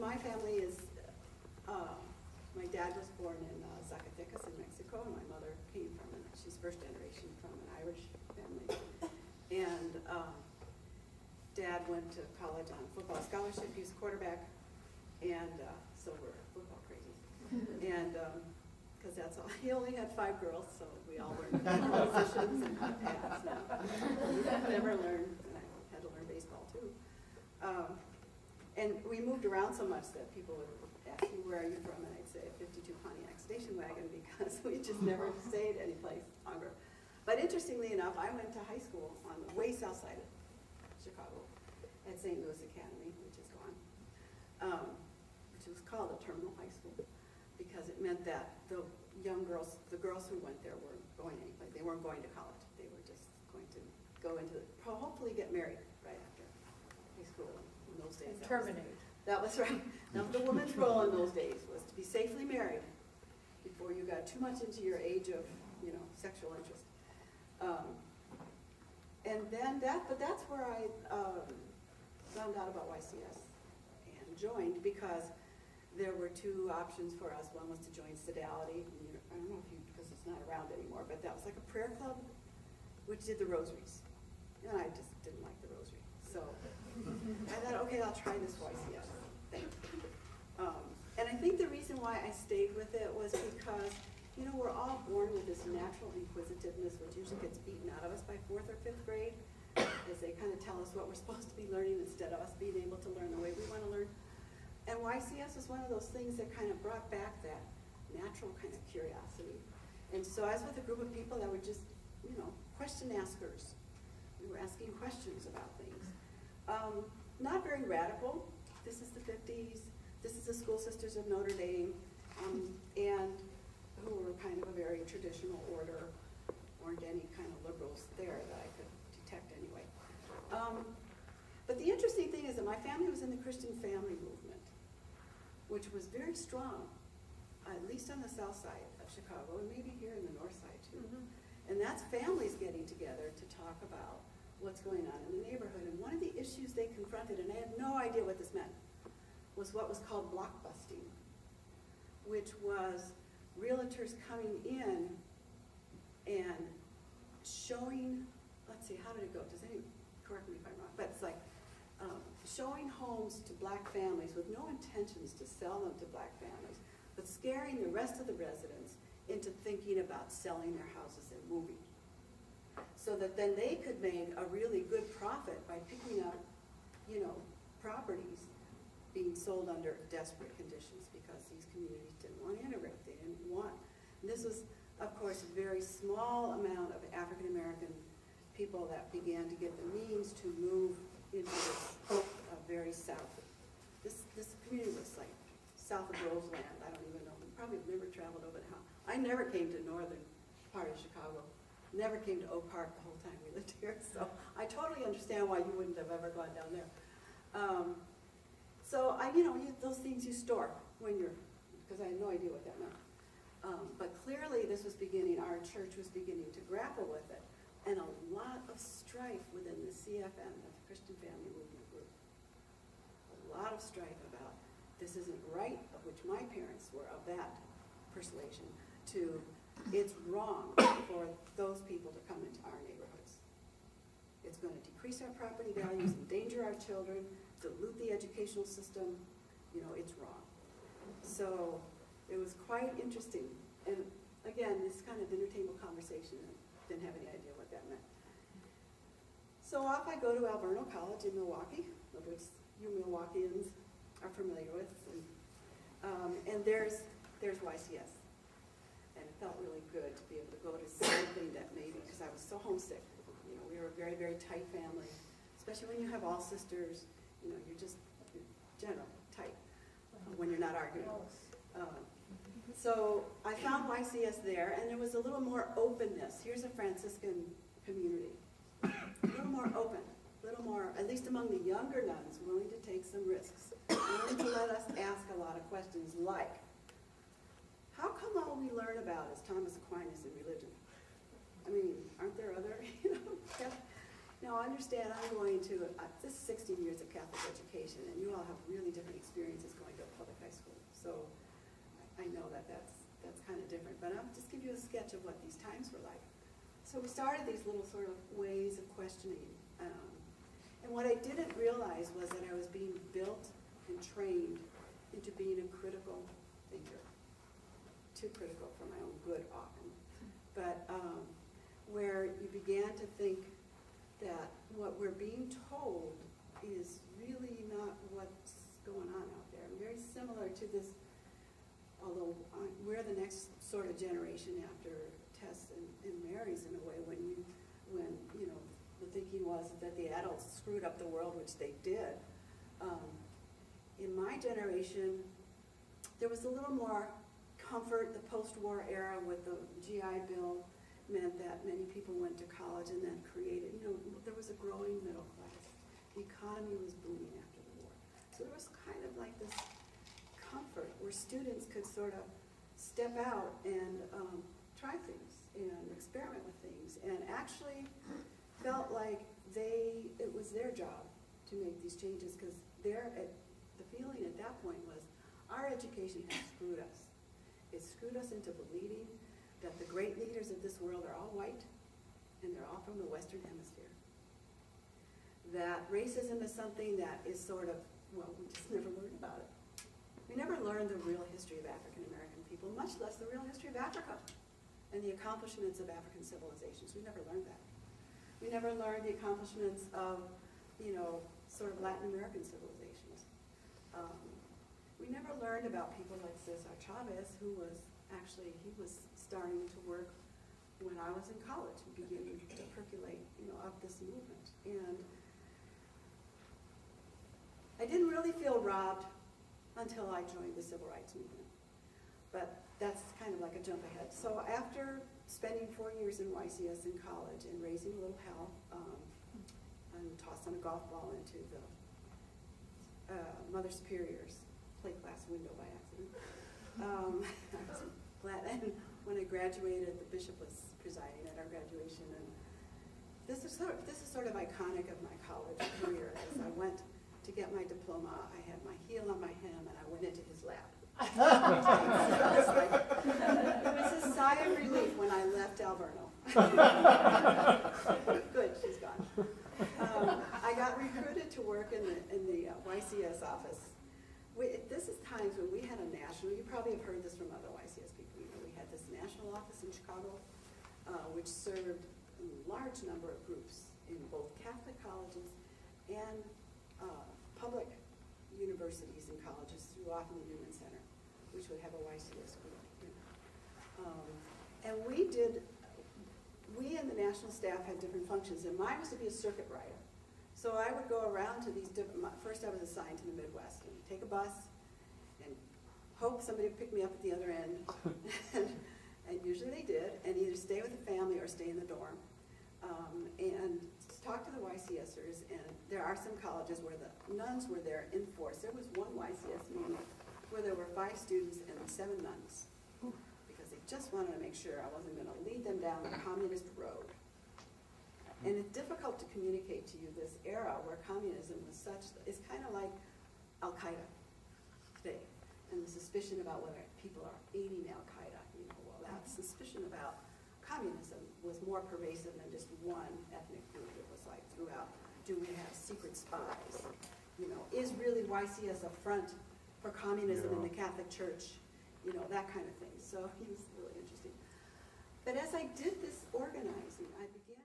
my family is, my dad was born in Zacatecas in Mexico, and my mother came from, she's first generation from an Irish family. And Dad went to college on a football scholarship, he was a quarterback, and so we're football crazy. And because that's all, he only had 5 girls, so we all learned positions and paths now. Never learned, and I had to learn baseball too. And we moved around so much that people would ask me, where are you from? And I'd say 52 Pontiac station wagon, because we just never stayed any place longer. But interestingly enough, I went to high school on the way south side of Chicago at St. Louis Academy, which is gone, which was called a terminal high school, because it meant that the young girls, the girls who went there weren't going anyplace. They weren't going to college. They were just going to go into, hopefully get married right after high school. In those days, Terminate. That was right. Now, the woman's role in those days was to be safely married before you got too much into your age of, sexual interest. And then but that's where I found out about YCS and joined, because there were 2 options for us. One was to join Sodality. I don't know if because it's not around anymore, but that was like a prayer club, which did the rosaries. And I just didn't like the rosary. So I thought, okay, I'll try this YCS thing. And I think the reason why I stayed with it was because, we're all born with this natural inquisitiveness, which usually gets beaten out of us by 4th or 5th grade, as they kind of tell us what we're supposed to be learning instead of us being able to learn the way we want to learn. And YCS was one of those things that kind of brought back that natural kind of curiosity. And so I was with a group of people that were just, question askers. We were asking questions about things. Not very radical. This is the 50s. This is the School Sisters of Notre Dame, and who were kind of a very traditional order. Weren't any kind of liberals there that I could detect anyway. But the interesting thing is that my family was in the Christian family movement, which was very strong, at least on the south side of Chicago, and maybe here in the north side too. Mm-hmm. And that's families getting together to talk about what's going on in the neighborhood. And one of the issues they confronted, and I had no idea what this meant, was what was called blockbusting, which was realtors coming in and showing, let's see, how did it go? Does anyone correct me if I'm wrong? But it's like showing homes to black families with no intentions to sell them to black families, but scaring the rest of the residents into thinking about selling their houses and moving, so that then they could make a really good profit by picking up, properties being sold under desperate conditions, because these communities didn't want to integrate. They didn't want. And this was, of course, a very small amount of African American people that began to get the means to move into this very south. This community was like south of Roseland. I don't even know. We probably never traveled over the house. I never came to northern part of Chicago. Never came to Oak Park the whole time we lived here. So I totally understand why you wouldn't have ever gone down there. So those things you store when you're, because I had no idea what that meant. But clearly this was beginning, our church was beginning to grapple with it. And a lot of strife within the CFM, the Christian Family Movement Group. A lot of strife about this isn't right, of which my parents were of that persuasion, to it's wrong for those people to come into our neighborhoods. It's going to decrease our property values, endanger our children, dilute the educational system. It's wrong. So it was quite interesting. And again, this kind of dinner table conversation, I didn't have any idea what that meant. So off I go to Alverno College in Milwaukee, of which you Milwaukeeans are familiar with. And there's YCS. And it felt really good to be able to go to something that maybe, because I was so homesick. We were a very, very tight family, especially when you have all sisters. You're just general tight when you're not arguing. So I found YCS there, and there was a little more openness. Here's a Franciscan community, a little more open, a little more, at least among the younger nuns, willing to take some risks, willing to let us ask a lot of questions like, how come all we learn about is Thomas Aquinas and religion? I mean, aren't there other, Now, understand, I'm going to, this is 16 years of Catholic education, and you all have really different experiences going to a public high school. So I know that that's kind of different, but I'll just give you a sketch of what these times were like. So we started these little sort of ways of questioning. And what I didn't realize was that I was being built and trained into being a critical thinker. Too critical for my own good often. But where you began to think that what we're being told is really not what's going on out there. Very similar to this, although we're the next sort of generation after Tess and Mary's in a way, when you know, the thinking was that the adults screwed up the world, which they did. In my generation, there was a little more comfort. The post-war era with the GI Bill meant that many people went to college and then created, you know, there was a growing middle class. The economy was booming after the war. So there was kind of like this comfort where students could sort of step out and try things and experiment with things, and actually felt like it was their job to make these changes, because the feeling at that point was our education has screwed us. It screwed us into believing that the great leaders of this world are all white and they're all from the Western Hemisphere. That racism is something that is sort of, well, we just never learned about it. We never learned the real history of African American people, much less the real history of Africa and the accomplishments of African civilizations. We never learned that. We never learned the accomplishments of, you know, sort of Latin American civilizations. We never learned about people like Cesar Chavez, who was he was starting to work when I was in college, beginning to percolate, you know, up this movement. And I didn't really feel robbed until I joined the civil rights movement. But that's kind of like a jump ahead. So after spending 4 years in YCS in college and raising a little hell, and tossing a golf ball into the Mother Superior's plate glass window by accident. I was glad. And when I graduated, the bishop was presiding at our graduation, and this is sort of iconic of my college career. As I went to get my diploma, I had my heel on my hem, and I went into his lap. It was a sigh of relief when I left Alverno. Good, she's gone. I got recruited to work in the YCS office. This is times when we had a national, you probably have heard this from other YCS people, you know, we had this national office in Chicago, which served a large number of groups in both Catholic colleges and public universities and colleges through often the Newman Center, which would have a YCS group. And we and the national staff had different functions, and mine was to be a circuit rider. So I would go around to these first I was assigned to the Midwest, and take a bus and hope somebody would pick me up at the other end. And usually they did, and either stay with the family or stay in the dorm. And talk to the YCSers, and there are some colleges where the nuns were there in force. There was one YCS meeting where there were 5 students and 7 nuns, because they just wanted to make sure I wasn't going to lead them down the communist road. And it's difficult to communicate to you this era where communism was it's kind of like Al-Qaeda today, and the suspicion about whether people are aiding Al-Qaeda. You know, well, that suspicion about communism was more pervasive than just one ethnic group. It was like throughout. Do we have secret spies? You know, is really YCS a front for communism in the Catholic Church? You know, that kind of thing. So he was really interesting. But as I did this organizing, I began